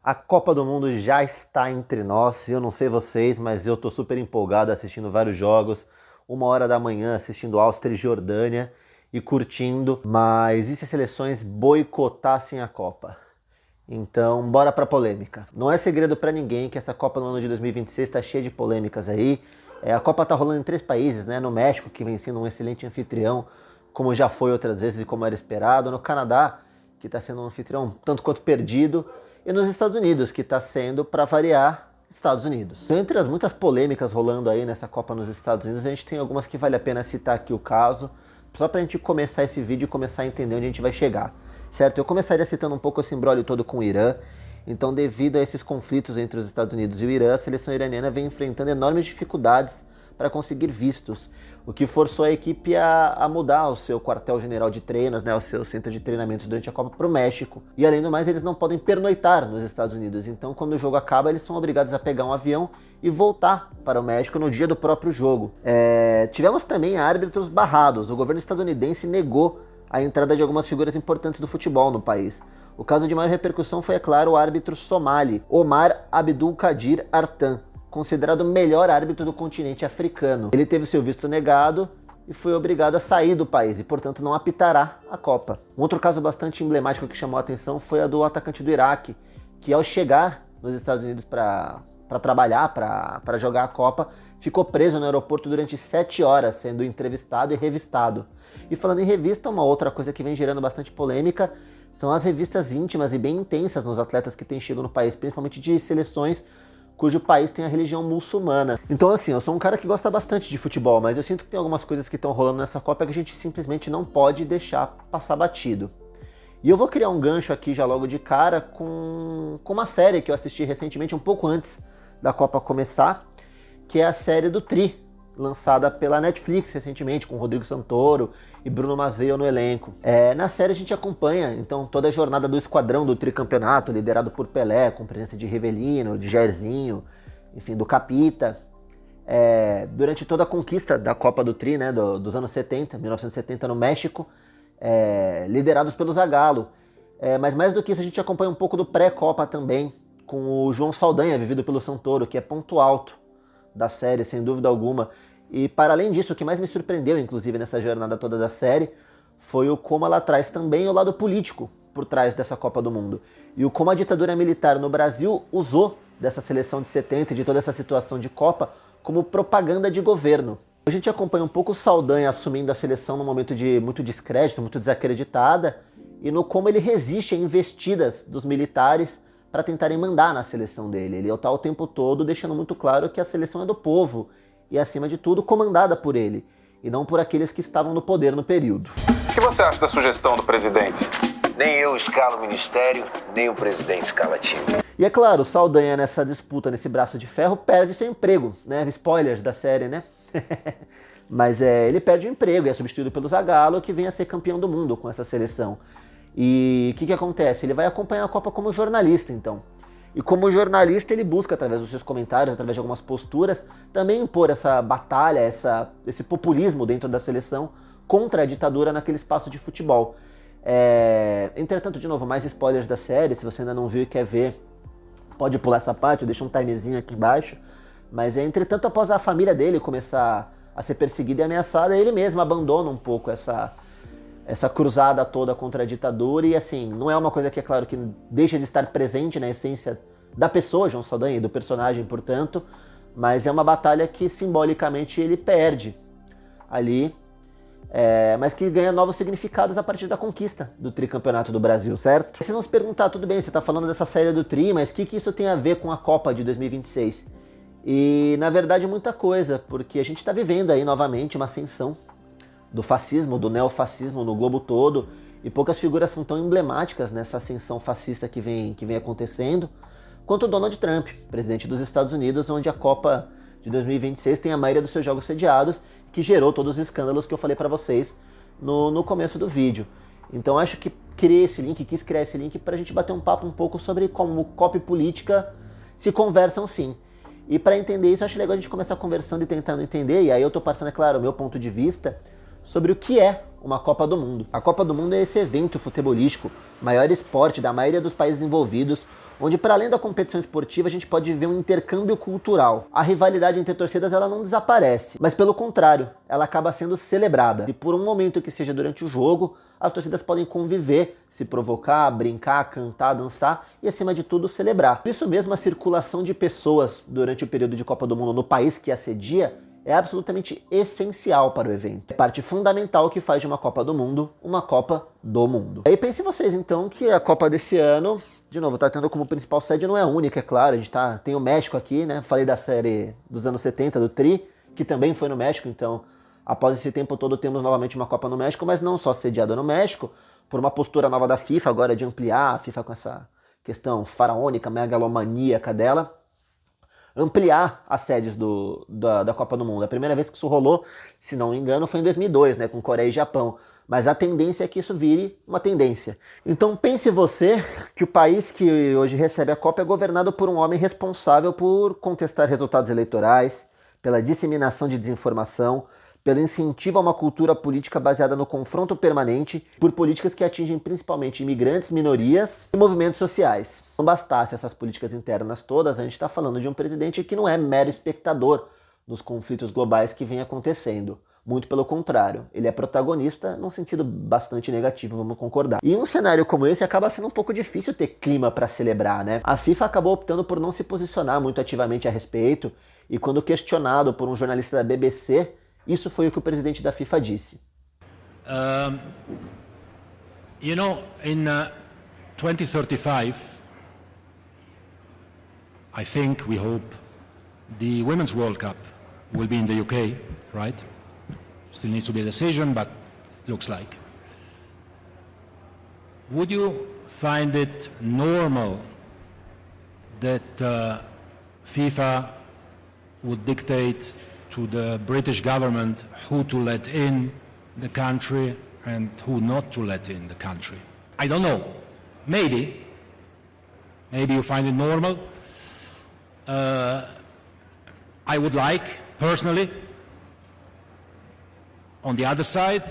A Copa do Mundo já está entre nós, eu não sei vocês, mas eu tô super empolgado assistindo vários jogos, 1h da manhã assistindo Áustria e Jordânia e curtindo, mas e se as seleções boicotassem a Copa? Então, bora pra polêmica. Não é segredo pra ninguém que essa Copa no ano de 2026 tá cheia de polêmicas aí. A Copa tá rolando em 3 países, né? No México, que vem sendo um excelente anfitrião, como já foi outras vezes e como era esperado. No Canadá, que tá sendo um anfitrião tanto quanto perdido. E nos Estados Unidos, que está sendo, para variar, Estados Unidos. Então, entre as muitas polêmicas rolando aí nessa Copa nos Estados Unidos, a gente tem algumas que vale a pena citar aqui o caso, só para a gente começar esse vídeo e começar a entender onde a gente vai chegar, certo? Eu começaria citando um pouco esse imbróglio todo com o Irã. Então, devido a esses conflitos entre os Estados Unidos e o Irã, a seleção iraniana vem enfrentando enormes dificuldades para conseguir vistos, o que forçou a equipe a mudar o seu quartel-general de treinos, né, o seu centro de treinamento durante a Copa para o México. E além do mais, eles não podem pernoitar nos Estados Unidos, então quando o jogo acaba, eles são obrigados a pegar um avião e voltar para o México no dia do próprio jogo. Tivemos também árbitros barrados. O governo estadunidense negou a entrada de algumas figuras importantes do futebol no país. O caso de maior repercussão foi, é claro, o árbitro somali, Omar Abdulkadir Artan, considerado o melhor árbitro do continente africano. Ele teve seu visto negado e foi obrigado a sair do país e, portanto, não apitará a Copa. Um outro caso bastante emblemático que chamou a atenção foi a do atacante do Iraque, que ao chegar nos Estados Unidos para trabalhar, para jogar a Copa, ficou preso no aeroporto durante 7 horas, sendo entrevistado e revistado. E falando em revista, uma outra coisa que vem gerando bastante polêmica são as revistas íntimas e bem intensas nos atletas que têm chegado no país, principalmente de seleções cujo país tem a religião muçulmana. Então assim, eu sou um cara que gosta bastante de futebol, mas eu sinto que tem algumas coisas que estão rolando nessa Copa que a gente simplesmente não pode deixar passar batido. E eu vou criar um gancho aqui já logo de cara com uma série que eu assisti recentemente, um pouco antes da Copa começar, que é a série do Tri, lançada pela Netflix recentemente, com Rodrigo Santoro e Bruno Mazzeo no elenco. Na série a gente acompanha então toda a jornada do esquadrão do tricampeonato, liderado por Pelé, com presença de Rivelino, de Jairzinho, enfim, do Capita. Durante toda a conquista da Copa do Tri, né, dos anos 70, 1970 no México, liderados pelo Zagallo. Mas mais do que isso, a gente acompanha um pouco do pré-Copa também, com o João Saldanha, vivido pelo Santoro, que é ponto alto da série, sem dúvida alguma. E para além disso, o que mais me surpreendeu, inclusive, nessa jornada toda da série, foi o como ela traz também o lado político por trás dessa Copa do Mundo. E o como a ditadura militar no Brasil usou dessa seleção de 70 e de toda essa situação de Copa como propaganda de governo. A gente acompanha um pouco o Saldanha assumindo a seleção num momento de muito descrédito, muito desacreditada, e no como ele resiste a investidas dos militares para tentarem mandar na seleção dele. Ele está o tempo todo deixando muito claro que a seleção é do povo e, acima de tudo, comandada por ele, e não por aqueles que estavam no poder no período. O que você acha da sugestão do presidente? Nem eu escalo o ministério, nem o presidente escala time. E é claro, o Saldanha nessa disputa, nesse braço de ferro, perde seu emprego, né? Spoilers da série, né? Mas ele perde o emprego e é substituído pelo Zagallo, que vem a ser campeão do mundo com essa seleção. E o que acontece? Ele vai acompanhar a Copa como jornalista, então. E como jornalista, ele busca, através dos seus comentários, através de algumas posturas, também impor essa batalha, esse populismo dentro da seleção contra a ditadura naquele espaço de futebol. Entretanto, de novo, mais spoilers da série, se você ainda não viu e quer ver, pode pular essa parte, eu deixo um timerzinho aqui embaixo. Mas, entretanto, após a família dele começar a ser perseguida e ameaçada, ele mesmo abandona um pouco essa cruzada toda contra a ditadura. E assim, não é uma coisa que, é claro, que deixa de estar presente na essência da pessoa, João Saldanha, e do personagem, portanto, mas é uma batalha que simbolicamente ele perde ali, mas que ganha novos significados a partir da conquista do tricampeonato do Brasil, certo? Se não se perguntar, tudo bem, você está falando dessa série do Tri, mas o que isso tem a ver com a Copa de 2026? E, na verdade, muita coisa, porque a gente está vivendo aí novamente uma ascensão do fascismo, do neofascismo no globo todo, e poucas figuras são tão emblemáticas nessa ascensão fascista que vem acontecendo, quanto o Donald Trump, presidente dos Estados Unidos, onde a Copa de 2026 tem a maioria dos seus jogos sediados, que gerou todos os escândalos que eu falei para vocês no começo do vídeo. Então acho que quis criar esse link para a gente bater um papo um pouco sobre como Copa e política se conversam sim. E para entender isso, acho legal a gente começar conversando e tentando entender, e aí eu tô passando, é claro, o meu ponto de vista sobre o que é uma Copa do Mundo. A Copa do Mundo é esse evento futebolístico, maior esporte da maioria dos países envolvidos, onde para além da competição esportiva a gente pode viver um intercâmbio cultural. A rivalidade entre torcidas ela não desaparece, mas pelo contrário, ela acaba sendo celebrada. E por um momento que seja durante o jogo, as torcidas podem conviver, se provocar, brincar, cantar, dançar e acima de tudo celebrar. Por isso mesmo a circulação de pessoas durante o período de Copa do Mundo no país que a cedia é absolutamente essencial para o evento. É parte fundamental que faz de uma Copa do Mundo uma Copa do Mundo. E aí pensem vocês então que a Copa desse ano, de novo, tá tendo como principal sede, não é a única, é claro, a gente tem o México aqui, né? Falei da série dos anos 70, do Tri, que também foi no México, então após esse tempo todo temos novamente uma Copa no México, mas não só sediada no México, por uma postura nova da FIFA agora de ampliar a FIFA com essa questão faraônica, megalomaníaca dela, ampliar as sedes da Copa do Mundo. A primeira vez que isso rolou, se não me engano, foi em 2002, né, com Coreia e Japão. Mas a tendência é que isso vire uma tendência. Então pense você que o país que hoje recebe a Copa é governado por um homem responsável por contestar resultados eleitorais, pela disseminação de desinformação, pelo incentivo a uma cultura política baseada no confronto permanente, por políticas que atingem principalmente imigrantes, minorias e movimentos sociais. Não bastasse essas políticas internas todas, a gente está falando de um presidente que não é mero espectador dos conflitos globais que vem acontecendo. Muito pelo contrário, ele é protagonista num sentido bastante negativo, vamos concordar. E em um cenário como esse acaba sendo um pouco difícil ter clima para celebrar, né? A FIFA acabou optando por não se posicionar muito ativamente a respeito, e quando questionado por um jornalista da BBC, isso foi o que o presidente da FIFA disse. In 2035, I think, we hope, the Women's World Cup will be in the UK, right? Still needs to be a decision, but looks like. Would you find it normal that FIFA would dictate to the British government who to let in the country and who not to let in the country? I don't know. Maybe you find it normal. I would like, personally. On the other side,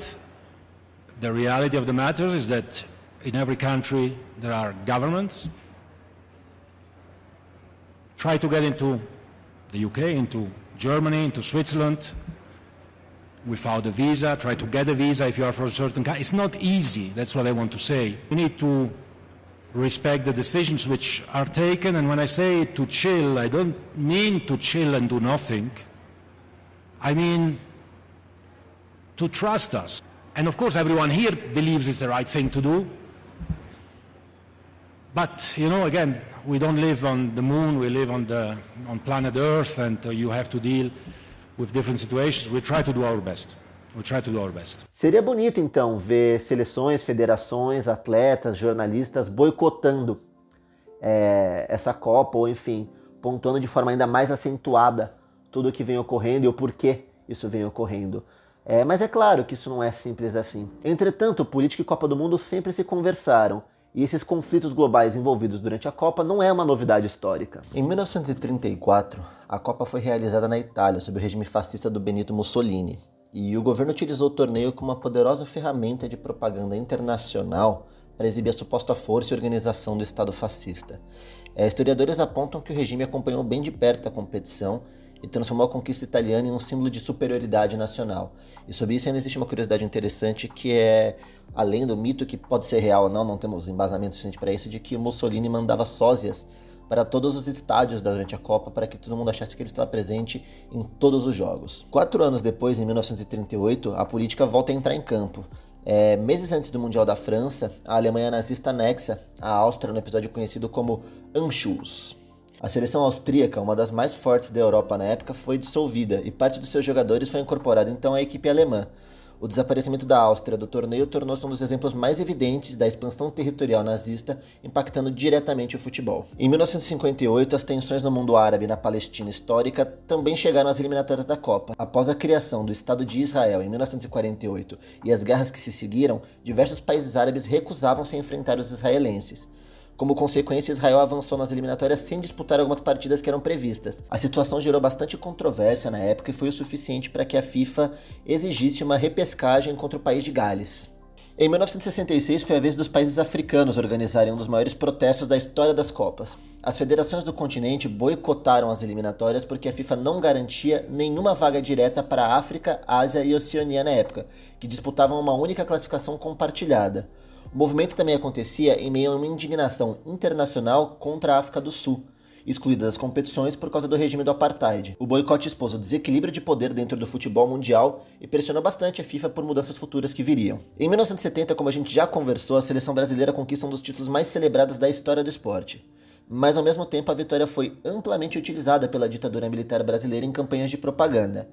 the reality of the matter is that in every country there are governments. Try to get into the UK, into Germany, into Switzerland, without a visa. Try to get a visa if you are from a certain country. It's not easy, that's what I want to say. We need to respect the decisions which are taken, and when I say to chill, I don't mean to chill and do nothing. I mean to trust us. And of course everyone here believes it's the right thing to do. But, again, we don't live on the moon, we live on planet Earth, and you have to deal with different situations. We try to do our best. Seria bonito, então, ver seleções, federações, atletas, jornalistas boicotando essa Copa, ou enfim, pontuando de forma ainda mais acentuada tudo o que vem ocorrendo e o porquê isso vem ocorrendo. Mas é claro que isso não é simples assim. Entretanto, política e Copa do Mundo sempre se conversaram, e esses conflitos globais envolvidos durante a Copa não é uma novidade histórica. Em 1934, a Copa foi realizada na Itália, sob o regime fascista do Benito Mussolini, e o governo utilizou o torneio como uma poderosa ferramenta de propaganda internacional para exibir a suposta força e organização do Estado fascista. Historiadores apontam que o regime acompanhou bem de perto a competição e transformou a conquista italiana em um símbolo de superioridade nacional. E sobre isso ainda existe uma curiosidade interessante, que é, além do mito que pode ser real ou não temos embasamento suficiente para isso, de que Mussolini mandava sósias para todos os estádios durante a Copa, para que todo mundo achasse que ele estava presente em todos os jogos. 4 anos depois, em 1938, a política volta a entrar em campo. Meses antes do Mundial da França, a Alemanha nazista anexa a Áustria no episódio conhecido como Anschluss. A seleção austríaca, uma das mais fortes da Europa na época, foi dissolvida e parte dos seus jogadores foi incorporada então à equipe alemã. O desaparecimento da Áustria do torneio tornou-se um dos exemplos mais evidentes da expansão territorial nazista, impactando diretamente o futebol. Em 1958, as tensões no mundo árabe e na Palestina histórica também chegaram às eliminatórias da Copa. Após a criação do Estado de Israel em 1948 e as guerras que se seguiram, diversos países árabes recusavam-se a enfrentar os israelenses. Como consequência, Israel avançou nas eliminatórias sem disputar algumas partidas que eram previstas. A situação gerou bastante controvérsia na época e foi o suficiente para que a FIFA exigisse uma repescagem contra o país de Gales. Em 1966 foi a vez dos países africanos organizarem um dos maiores protestos da história das Copas. As federações do continente boicotaram as eliminatórias porque a FIFA não garantia nenhuma vaga direta para a África, Ásia e Oceania na época, que disputavam uma única classificação compartilhada. O movimento também acontecia em meio a uma indignação internacional contra a África do Sul, excluída das competições por causa do regime do apartheid. O boicote expôs o desequilíbrio de poder dentro do futebol mundial e pressionou bastante a FIFA por mudanças futuras que viriam. Em 1970, como a gente já conversou, a seleção brasileira conquista um dos títulos mais celebrados da história do esporte. Mas ao mesmo tempo a vitória foi amplamente utilizada pela ditadura militar brasileira em campanhas de propaganda.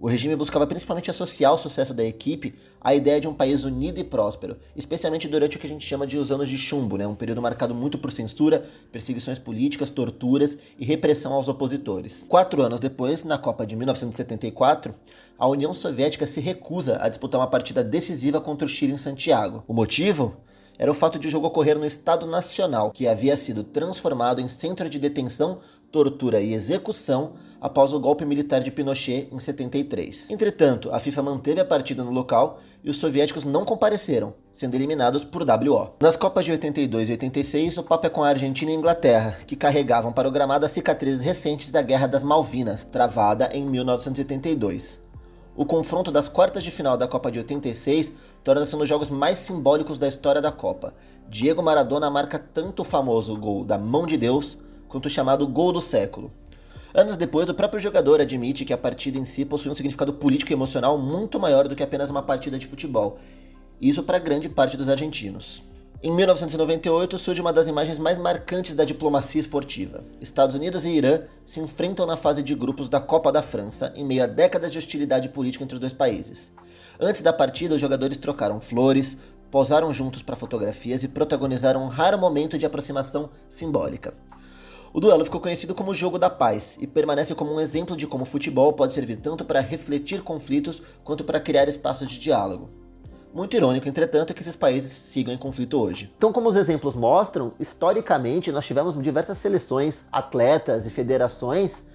O regime buscava principalmente associar o sucesso da equipe à ideia de um país unido e próspero, especialmente durante o que a gente chama de os anos de chumbo, um período marcado muito por censura, perseguições políticas, torturas e repressão aos opositores. 4 anos depois, na Copa de 1974, a União Soviética se recusa a disputar uma partida decisiva contra o Chile em Santiago. O motivo? Era o fato de o jogo ocorrer no Estado Nacional, que havia sido transformado em centro de detenção, tortura e execução após o golpe militar de Pinochet em 73. Entretanto, a FIFA manteve a partida no local e os soviéticos não compareceram, sendo eliminados por WO. Nas Copas de 82 e 86, o papo é com a Argentina e a Inglaterra, que carregavam para o gramado as cicatrizes recentes da Guerra das Malvinas, travada em 1982. O confronto das quartas de final da Copa de 86 torna-se um dos jogos mais simbólicos da história da Copa. Diego Maradona marca tanto o famoso gol da mão de Deus, quanto o chamado gol do século. Anos depois, o próprio jogador admite que a partida em si possui um significado político e emocional muito maior do que apenas uma partida de futebol. Isso para grande parte dos argentinos. Em 1998 surge uma das imagens mais marcantes da diplomacia esportiva. Estados Unidos e Irã se enfrentam na fase de grupos da Copa da França, em meio a décadas de hostilidade política entre os dois países. Antes da partida, os jogadores trocaram flores, posaram juntos para fotografias e protagonizaram um raro momento de aproximação simbólica. O duelo ficou conhecido como o Jogo da Paz e permanece como um exemplo de como o futebol pode servir tanto para refletir conflitos quanto para criar espaços de diálogo. Muito irônico, entretanto, que esses países sigam em conflito hoje. Então, como os exemplos mostram, historicamente nós tivemos diversas seleções, atletas e federações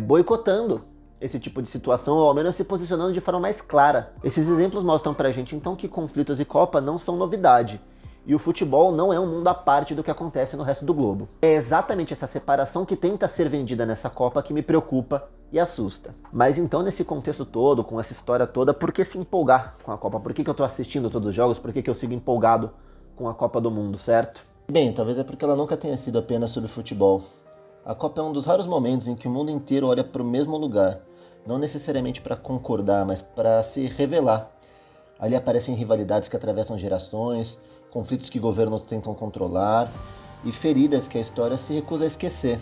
boicotando esse tipo de situação, ou ao menos se posicionando de forma mais clara. Esses exemplos mostram pra gente, então, que conflitos e Copa não são novidade. E o futebol não é um mundo à parte do que acontece no resto do globo. É exatamente essa separação que tenta ser vendida nessa Copa que me preocupa e assusta. Mas então, nesse contexto todo, com essa história toda, por que se empolgar com a Copa? Por que eu tô assistindo todos os jogos? Por que eu sigo empolgado com a Copa do Mundo, certo? Bem, talvez é porque ela nunca tenha sido apenas sobre futebol. A Copa é um dos raros momentos em que o mundo inteiro olha para o mesmo lugar. Não necessariamente para concordar, mas para se revelar. Ali aparecem rivalidades que atravessam gerações, conflitos que governos tentam controlar e feridas que a história se recusa a esquecer.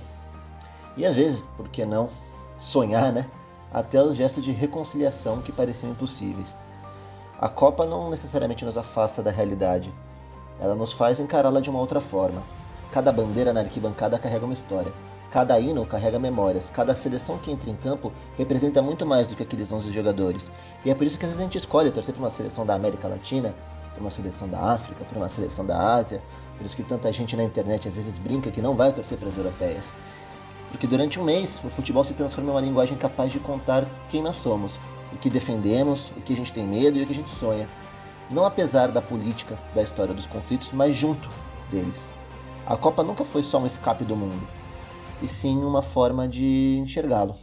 E às vezes, por que não, sonhar, até os gestos de reconciliação que pareciam impossíveis. A Copa não necessariamente nos afasta da realidade, ela nos faz encará-la de uma outra forma. Cada bandeira na arquibancada carrega uma história, cada hino carrega memórias, cada seleção que entra em campo representa muito mais do que aqueles 11 jogadores. E é por isso que às vezes a gente escolhe torcer para uma seleção da América Latina, para uma seleção da África, para uma seleção da Ásia. Por isso que tanta gente na internet às vezes brinca que não vai torcer para as europeias. Porque durante um mês o futebol se transforma em uma linguagem capaz de contar quem nós somos, o que defendemos, o que a gente tem medo e o que a gente sonha. Não apesar da política, da história dos conflitos, mas junto deles. A Copa nunca foi só um escape do mundo, e sim uma forma de enxergá-lo.